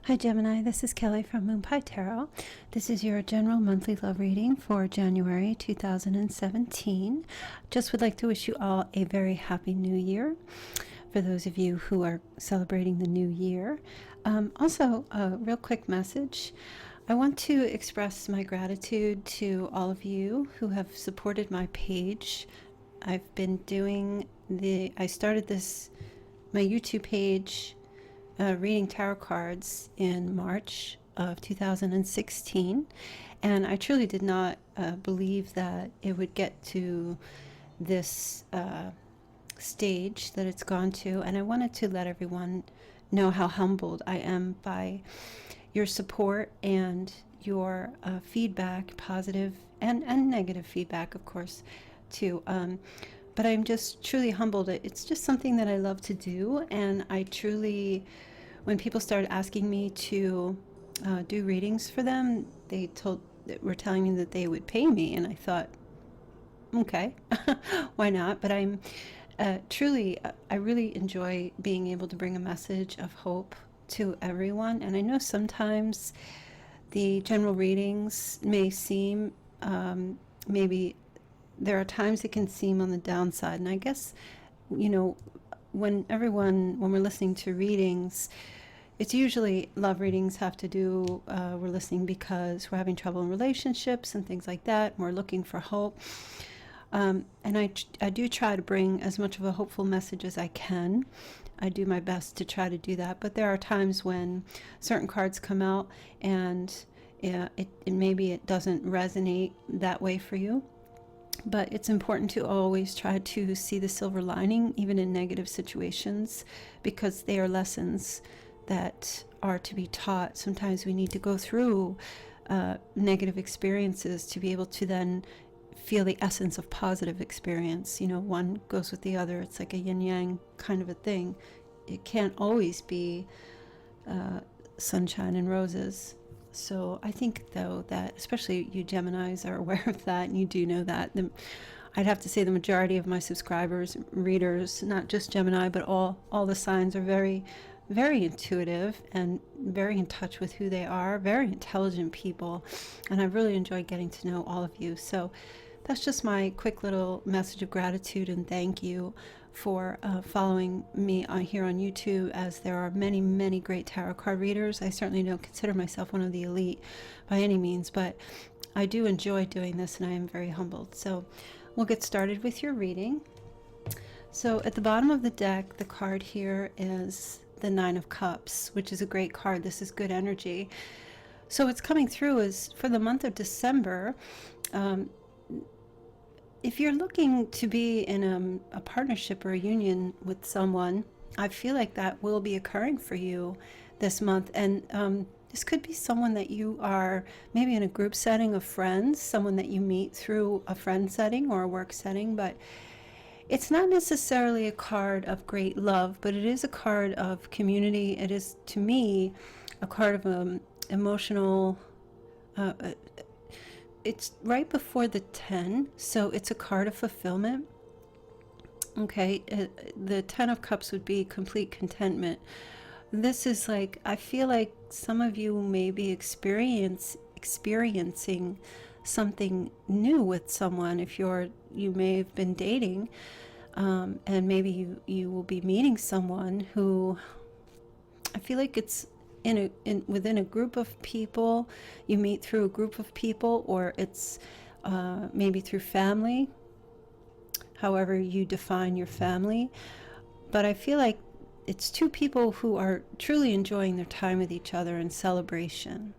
Hi Gemini, this is Kelly from Moon Pie Tarot. This is your general monthly love reading for January 2017. Just would like to wish you all a very happy new year for those of you who are celebrating the new year. Also, a real quick message. I want to express my gratitude to all of you who have supported my page. I've been doing I started my YouTube page reading tarot cards in March of 2016, and I truly did not believe that it would get to this stage that it's gone to, and I wanted to let everyone know how humbled I am by your support and your feedback, positive and negative feedback, of course, too. But I'm just truly humbled. It's just something that I love to do, and I truly, when people started asking me to do readings for them, were telling me that they would pay me, and I thought, okay, why not? But I'm truly, I really enjoy being able to bring a message of hope to everyone, and I know sometimes the general readings may seem maybe there are times it can seem on the downside, and I guess, when we're listening to readings, it's usually love readings have to do, we're listening because we're having trouble in relationships and things like that, and we're looking for hope. And I do try to bring as much of a hopeful message as I can. I do my best to try to do that, but there are times when certain cards come out and maybe it doesn't resonate that way for you. But it's important to always try to see the silver lining, even in negative situations, because they are lessons that are to be taught. Sometimes we need to go through negative experiences to be able to then feel the essence of positive experience. One goes with the other. It's like a yin-yang kind of a thing. It can't always be sunshine and roses. So I think, though, that especially you Geminis are aware of that, and you do know that. I'd have to say the majority of my subscribers, readers, not just Gemini, but all the signs are very, very intuitive and very in touch with who they are, very intelligent people, and I've really enjoyed getting to know all of you. So that's just my quick little message of gratitude and thank you for following me here on YouTube, as there are many, many great tarot card readers. I certainly don't consider myself one of the elite by any means, but I do enjoy doing this, and I am very humbled. So we'll get started with your reading. So at the bottom of the deck, the card here is the Nine of Cups, which is a great card. This is good energy. So what's coming through is for the month of December, if you're looking to be in a partnership or a union with someone, I feel like that will be occurring for you this month. And this could be someone that you are maybe in a group setting of friends, someone that you meet through a friend setting or a work setting, but it's not necessarily a card of great love, but it is a card of community. It is, to me, a card of emotional it's right before the 10, so it's a card of fulfillment. Okay, the 10 of Cups would be complete contentment. This is like, I feel like some of you may be experiencing something new with someone. If you may have been dating, and maybe you will be meeting someone who, I feel like it's within a group of people. You meet through a group of people, or it's maybe through family, however you define your family. But I feel like it's two people who are truly enjoying their time with each other in celebration.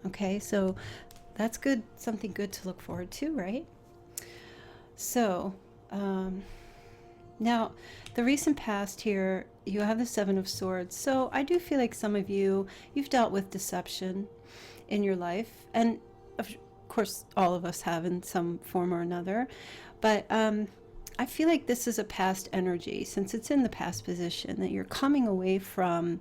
Okay, so that's good, something good to look forward to, right? So now, the recent past here, you have the Seven of Swords. So I do feel like some of you've dealt with deception in your life. And of course, all of us have in some form or another. But I feel like this is a past energy, since it's in the past position, that you're coming away from.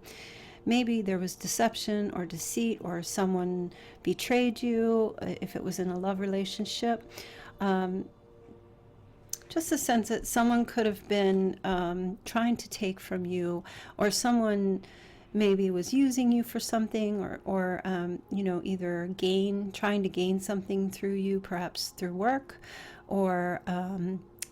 Maybe there was deception or deceit, or someone betrayed you, if it was in a love relationship. Just a sense that someone could have been trying to take from you, or someone maybe was using you for something, or either trying to gain something through you, perhaps through work, or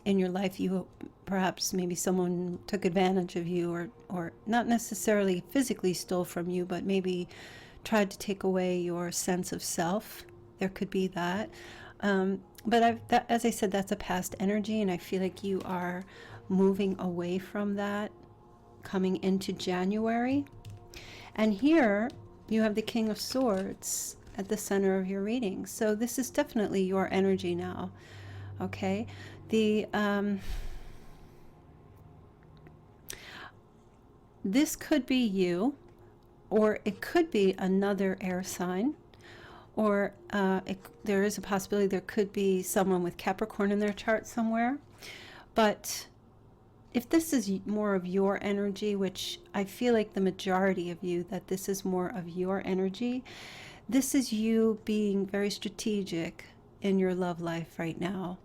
in your life, you perhaps maybe someone took advantage of you, or not necessarily physically stole from you, but maybe tried to take away your sense of self. There could be that. But as I said, that's a past energy, and I feel like you are moving away from that coming into January. And here you have the King of Swords at the center of your reading. So this is definitely your energy now. Okay. This could be you, or it could be another air sign, or there is a possibility there could be someone with Capricorn in their chart somewhere. But if this is more of your energy, which I feel like the majority of you, that this is more of your energy, this is you being very strategic in your love life right now.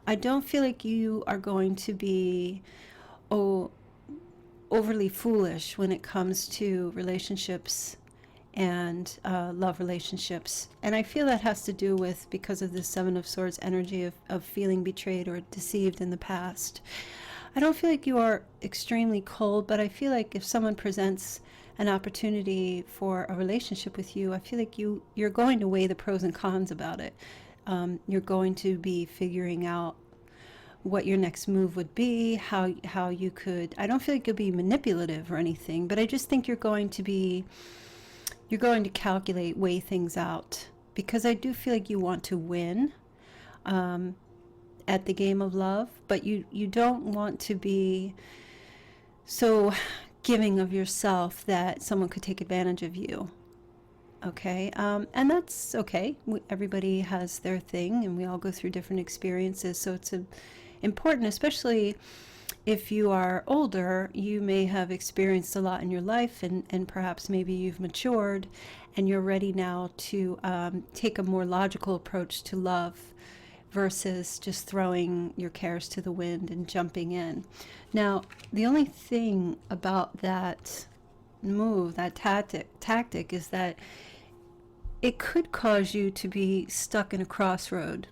I don't feel like you are going to be overly foolish when it comes to relationships and love relationships. And I feel that has to do with, because of the Seven of Swords energy of feeling betrayed or deceived in the past. I don't feel like you are extremely cold, but I feel like if someone presents an opportunity for a relationship with you, I feel like you're going to weigh the pros and cons about it. You're going to be figuring out what your next move would be, how you could, I don't feel like you'll be manipulative or anything, but I just think you're going to calculate, weigh things out, because I do feel like you want to win at the game of love, but you don't want to be so giving of yourself that someone could take advantage of you. Okay, and that's okay. Everybody has their thing, and we all go through different experiences, so it's important, especially if you are older. You may have experienced a lot in your life, and perhaps maybe you've matured and you're ready now to take a more logical approach to love versus just throwing your cares to the wind and jumping in. Now, the only thing about that move, that tactic is that it could cause you to be stuck in a crossroad,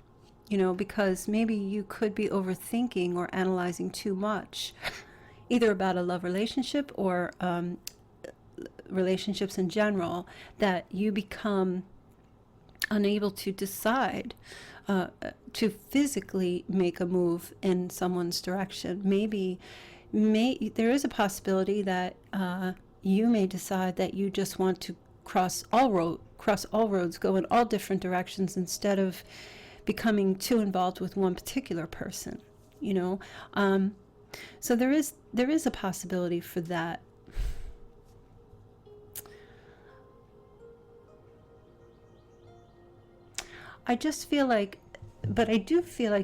because maybe you could be overthinking or analyzing too much, either about a love relationship or relationships in general, that you become unable to decide to physically make a move in someone's direction. There is a possibility that you may decide that you just want to cross all roads, go in all different directions, instead of becoming too involved with one particular person. So there is a possibility for that. I do feel like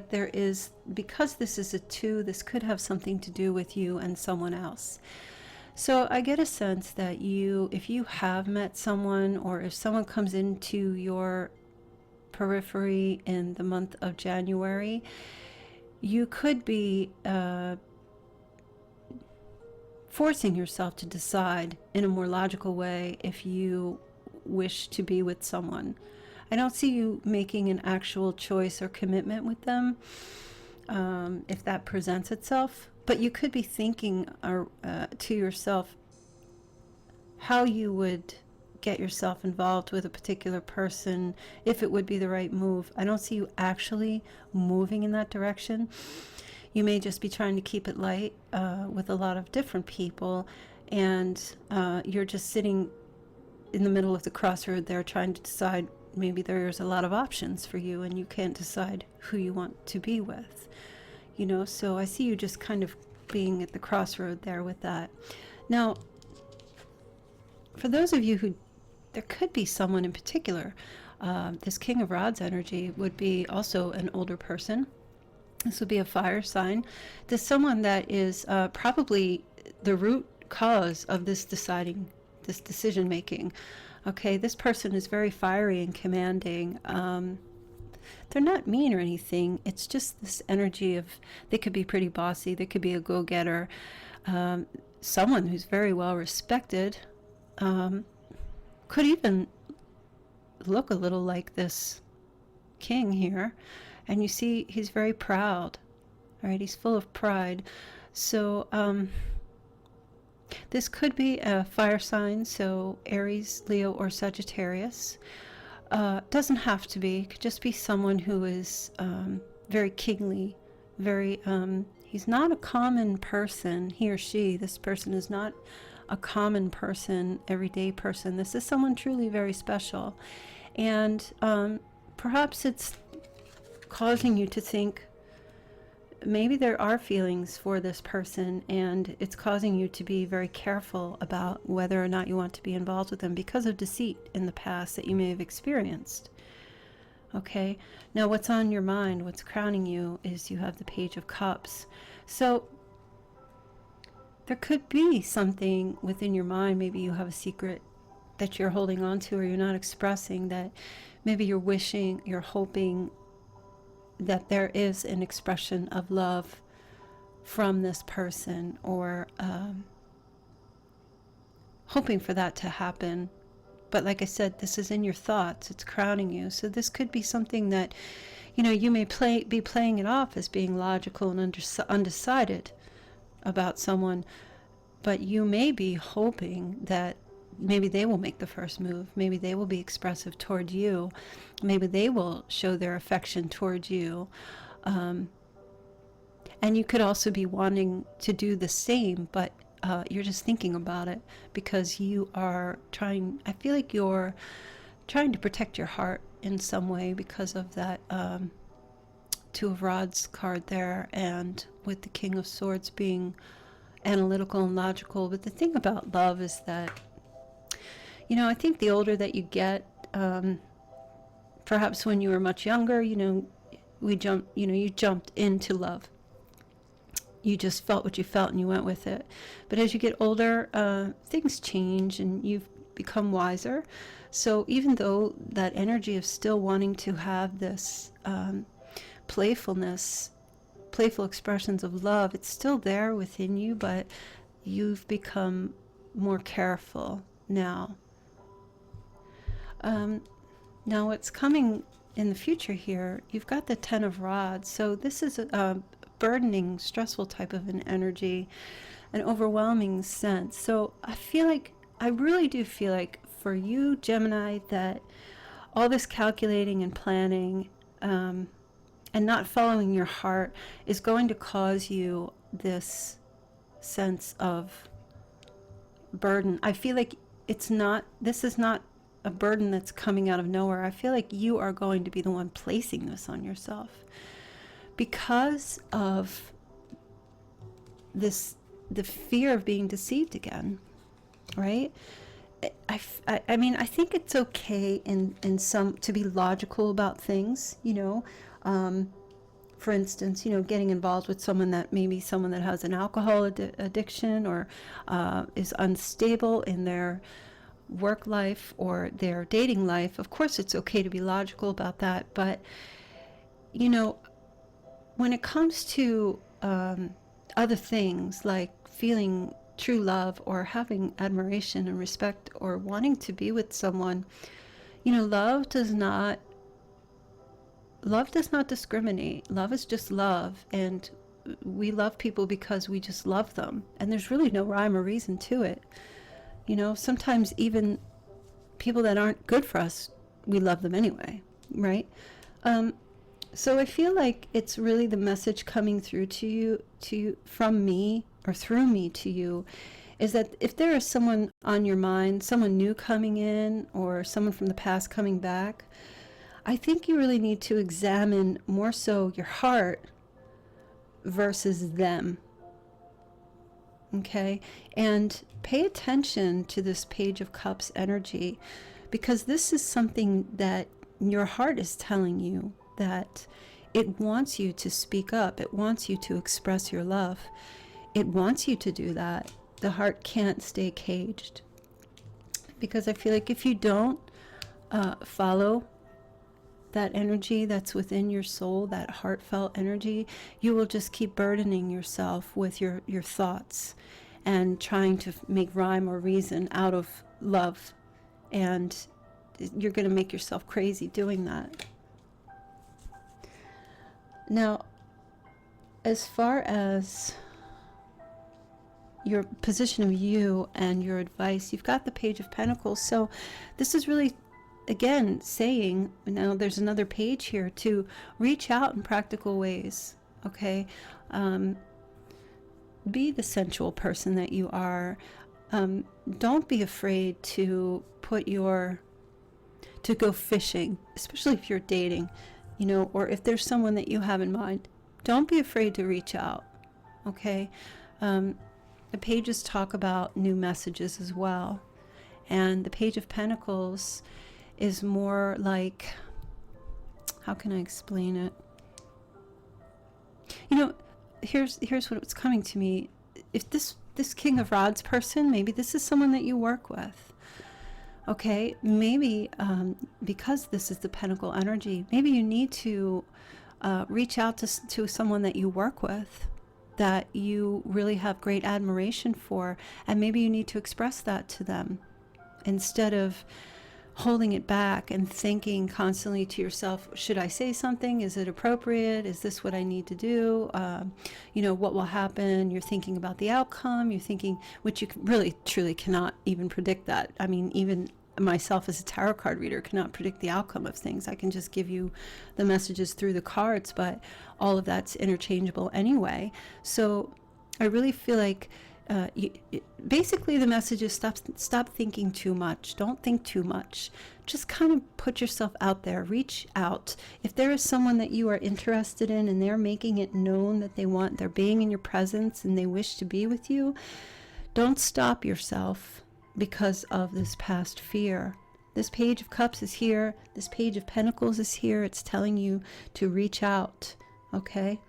there is, because this is a 2, this could have something to do with you and someone else. So I get a sense that if you have met someone, or if someone comes into your periphery in the month of January, you could be forcing yourself to decide in a more logical way if you wish to be with someone. I don't see you making an actual choice or commitment with them if that presents itself, but you could be thinking to yourself how you would get yourself involved with a particular person, if it would be the right move. I don't see you actually moving in that direction. You may just be trying to keep it light with a lot of different people, and you're just sitting in the middle of the crossroad there, trying to decide. Maybe there's a lot of options for you, and you can't decide who you want to be with. So I see you just kind of being at the crossroad there with that. Now, for those of you who, there could be someone in particular, this King of Rods energy would be also an older person. This would be a fire sign. There's someone that is probably the root cause of this decision making. Okay, this person is very fiery and commanding. They're not mean or anything. It's just this energy of, they could be pretty bossy. They could be a go-getter. someone who's very well respected, could even look a little like this king here. And you see he's very proud, right? He's full of pride. So this could be a fire sign, so Aries, Leo, or Sagittarius. Doesn't have to be. It could just be someone who is very kingly, very, he's not a common person, he or she. This person is not a common person, everyday person. This is someone truly very special. And perhaps it's causing you to think maybe there are feelings for this person, and it's causing you to be very careful about whether or not you want to be involved with them because of deceit in the past that you may have experienced. Okay, now what's on your mind, what's crowning you, is you have the Page of Cups. So there could be something within your mind. Maybe you have a secret that you're holding on to or you're not expressing, that maybe you're wishing, you're hoping that there is an expression of love from this person, or hoping for that to happen. But like I said, this is in your thoughts, it's crowning you. So this could be something that, you may be playing it off as being logical and undecided about someone, but you may be hoping that maybe they will make the first move. Maybe they will be expressive toward you. Maybe they will show their affection toward you. And you could also be wanting to do the same, but you're just thinking about it because you are trying, I feel like you're trying to protect your heart in some way because of that Two of Rods card there, and with the King of Swords being analytical and logical. But the thing about love is that, I think the older that you get, perhaps when you were much younger, you jumped into love. You just felt what you felt and you went with it. But as you get older, things change and you've become wiser. So even though that energy of still wanting to have this playfulness, playful expressions of love, it's still there within you, but you've become more careful now. Now what's coming in the future here, you've got the Ten of Rods. So this is a burdening, stressful type of an energy, an overwhelming sense. So I really do feel like for you, Gemini, that all this calculating and planning and not following your heart is going to cause you this sense of burden. I feel like this is not a burden that's coming out of nowhere. I feel like you are going to be the one placing this on yourself because of the fear of being deceived again, right? I mean, I think it's okay in some to be logical about things, for instance, getting involved with someone that has an alcohol addiction or is unstable in their work life or their dating life. Of course, it's okay to be logical about that. But, when it comes to other things like feeling true love or having admiration and respect or wanting to be with someone, love does not discriminate. Love is just love, and we love people because we just love them, and there's really no rhyme or reason to it. Sometimes even people that aren't good for us, we love them anyway, right? So I feel like it's really the message coming through to you from me or through me to you, is that if there is someone on your mind, someone new coming in or someone from the past coming back, I think you really need to examine more so your heart versus them. Okay? And pay attention to this Page of Cups energy, because this is something that your heart is telling you that it wants you to speak up. It wants you to express your love. It wants you to do that. The heart can't stay caged, because I feel like if you don't follow that energy that's within your soul, that heartfelt energy, you will just keep burdening yourself with your thoughts. and trying to make rhyme or reason out of love. And you're going to make yourself crazy doing that. Now, as far as your position of you and your advice, you've got the Page of Pentacles. So this is really, again, saying, now there's another page here, to reach out in practical ways. Okay, be the sensual person that you are. Don't be afraid to to go fishing, especially if you're dating, or if there's someone that you have in mind. Don't be afraid to reach out. Okay, the pages talk about new messages as well, and the Page of Pentacles is more like, how can I explain it? Here's what's coming to me. If this King of Rods person, maybe this is someone that you work with. Okay, maybe because this is the Pentacle energy, maybe you need to reach out to someone that you work with, that you really have great admiration for, and maybe you need to express that to them instead of holding it back and thinking constantly to yourself, should I say something? Is it appropriate? Is this what I need to do? What will happen? You're thinking about the outcome. You're thinking, which you really, truly cannot even predict that. I mean, even myself as a tarot card reader cannot predict the outcome of things. I can just give you the messages through the cards, but all of that's interchangeable anyway. So I really feel like basically the message is stop thinking too much. Don't think too much. Just kind of put yourself out there. Reach out. If there is someone that you are interested in and they're making it known that they're being in your presence and they wish to be with you, don't stop yourself because of this past fear. This Page of Cups is here. This Page of Pentacles is here. It's telling you to reach out. Okay?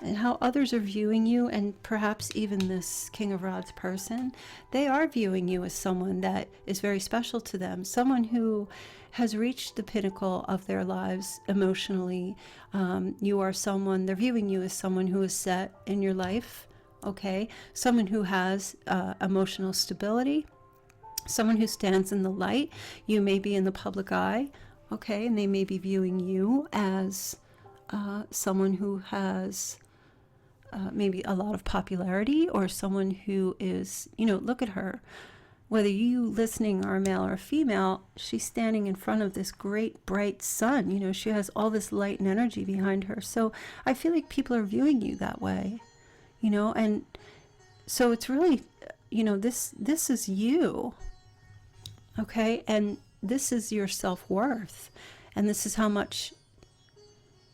And how others are viewing you, and perhaps even this King of Rods person, they are viewing you as someone that is very special to them, someone who has reached the pinnacle of their lives emotionally. They're viewing you as someone who is set in your life, okay? Someone who has emotional stability, someone who stands in the light. You may be in the public eye, okay? And they may be viewing you as someone who has maybe a lot of popularity, or someone who is, look at her. Whether you listening are a male or a female, she's standing in front of this great bright sun. She has all this light and energy behind her. So I feel like people are viewing you that way, and so it's really, this is you, okay? And this is your self-worth, and this is how much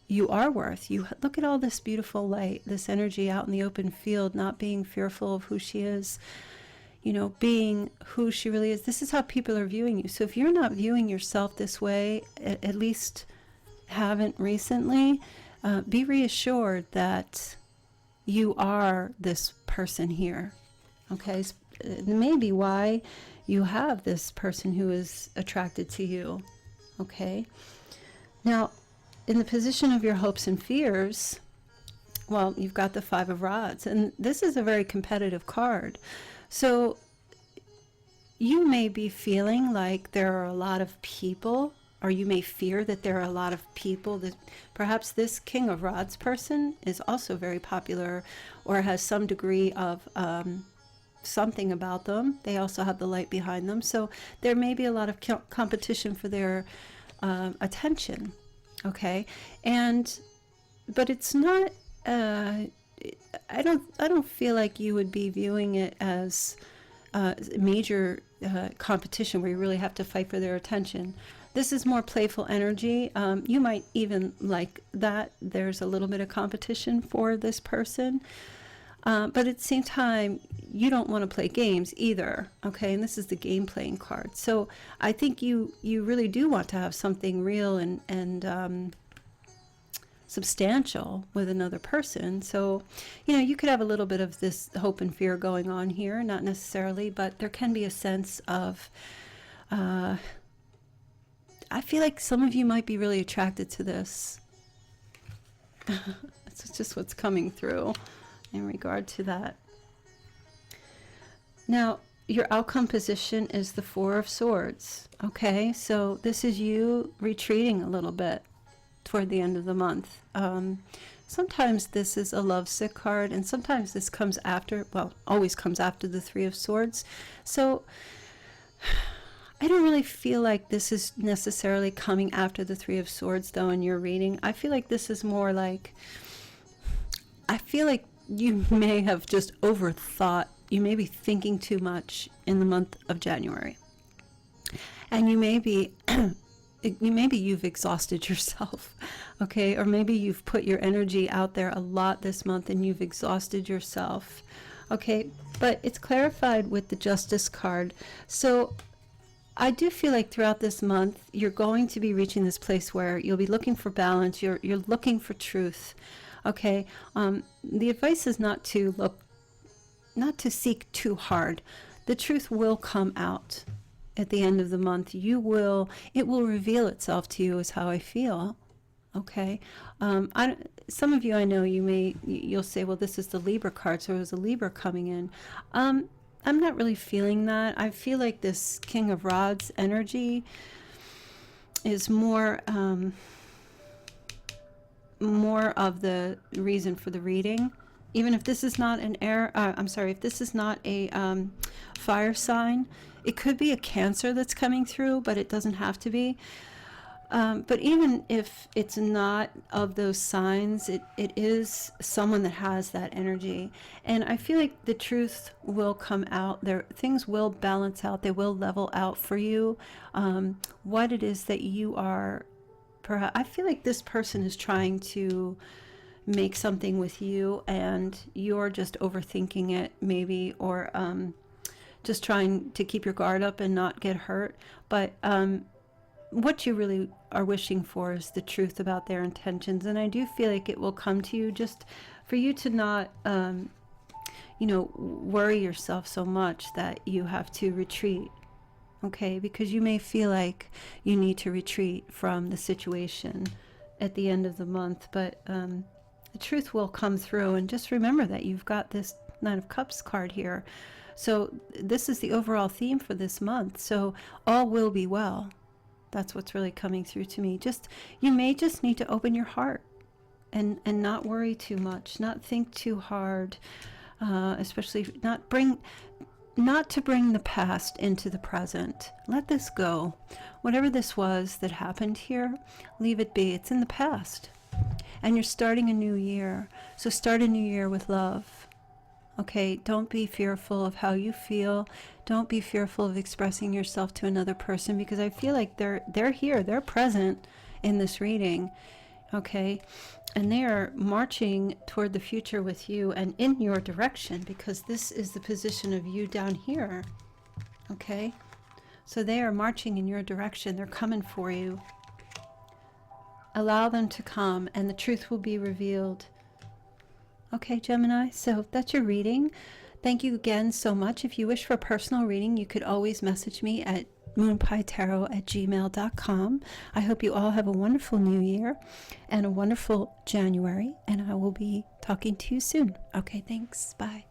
you are worth. You look at all this beautiful light, this energy out in the open field, not being fearful of who she is, being who she really is. This is how people are viewing you. So if you're not viewing yourself this way, at least haven't recently, be reassured that you are this person here. Okay, it may be why you have this person who is attracted to you. Okay, now, in the position of your hopes and fears, well, you've got the Five of Rods, and this is a very competitive card. So you may be feeling like there are a lot of people, or you may fear that there are a lot of people that perhaps this King of Rods person is also very popular, or has some degree of something about them. They also have the light behind them. So there may be a lot of competition for their attention. Okay, but it's not. I don't feel like you would be viewing it as major competition where you really have to fight for their attention. This is more playful energy. You might even like that there's a little bit of competition for this person, but at the same time, you don't want to play games either. Okay, and this is the game playing card. So I think you really do want to have something real and substantial with another person. So you could have a little bit of this hope and fear going on here, not necessarily, but there can be a sense of I feel like some of you might be really attracted to this. That's just what's coming through in regard to that. Now, your outcome position is the Four of Swords. Okay, so this is you retreating a little bit toward the end of the month. Sometimes this is a lovesick card, and sometimes this comes after, well, always comes after the Three of Swords. So I don't really feel like this is necessarily coming after the Three of Swords, though, in your reading. I feel like this is more like, I feel like you may have just overthought. You may be thinking too much in the month of January. And maybe you've exhausted yourself, okay? Or maybe you've put your energy out there a lot this month and you've exhausted yourself, okay? But it's clarified with the Justice card. So I do feel like throughout this month, you're going to be reaching this place where you'll be looking for balance. You're looking for truth, okay? The advice is not to seek too hard. The truth will come out at the end of the month. It will reveal itself to you, is how I feel. Okay. Some of you, I know you'll say, well, this is the Libra card, so it was a Libra coming in. I'm not really feeling that. I feel like this King of Rods energy is more of the reason for the reading. Even if this is not if this is not a fire sign, it could be a Cancer that's coming through, but it doesn't have to be. But even if it's not of those signs, it is someone that has that energy. And I feel like the truth will come out. Things will balance out. They will level out for you. What it is that you are, perhaps, I feel like this person is trying to make something with you and you're just overthinking it maybe, or just trying to keep your guard up and not get hurt. But what you really are wishing for is the truth about their intentions. And I do feel like it will come to you, just for you to not worry yourself so much that you have to retreat. Okay, because you may feel like you need to retreat from the situation at the end of the month, but the truth will come through. And just remember that you've got this Nine of Cups card here. So this is the overall theme for this month. So all will be well. That's what's really coming through to me. You may just need to open your heart and not worry too much, not think too hard, especially not to bring the past into the present. Let this go. Whatever this was that happened here, leave it be. It's in the past. And you're starting a new year. So start a new year with love. Okay, don't be fearful of how you feel. Don't be fearful of expressing yourself to another person, because I feel like they're here, they're present in this reading. Okay, and they are marching toward the future with you and in your direction, because this is the position of you down here. Okay, so they are marching in your direction. They're coming for you. Allow them to come and the truth will be revealed. Okay, Gemini, so that's your reading. Thank you again so much. If you wish for a personal reading, you could always message me at moonpietarot@gmail.com. I hope you all have a wonderful new year and a wonderful January, and I will be talking to you soon. Okay, thanks. Bye.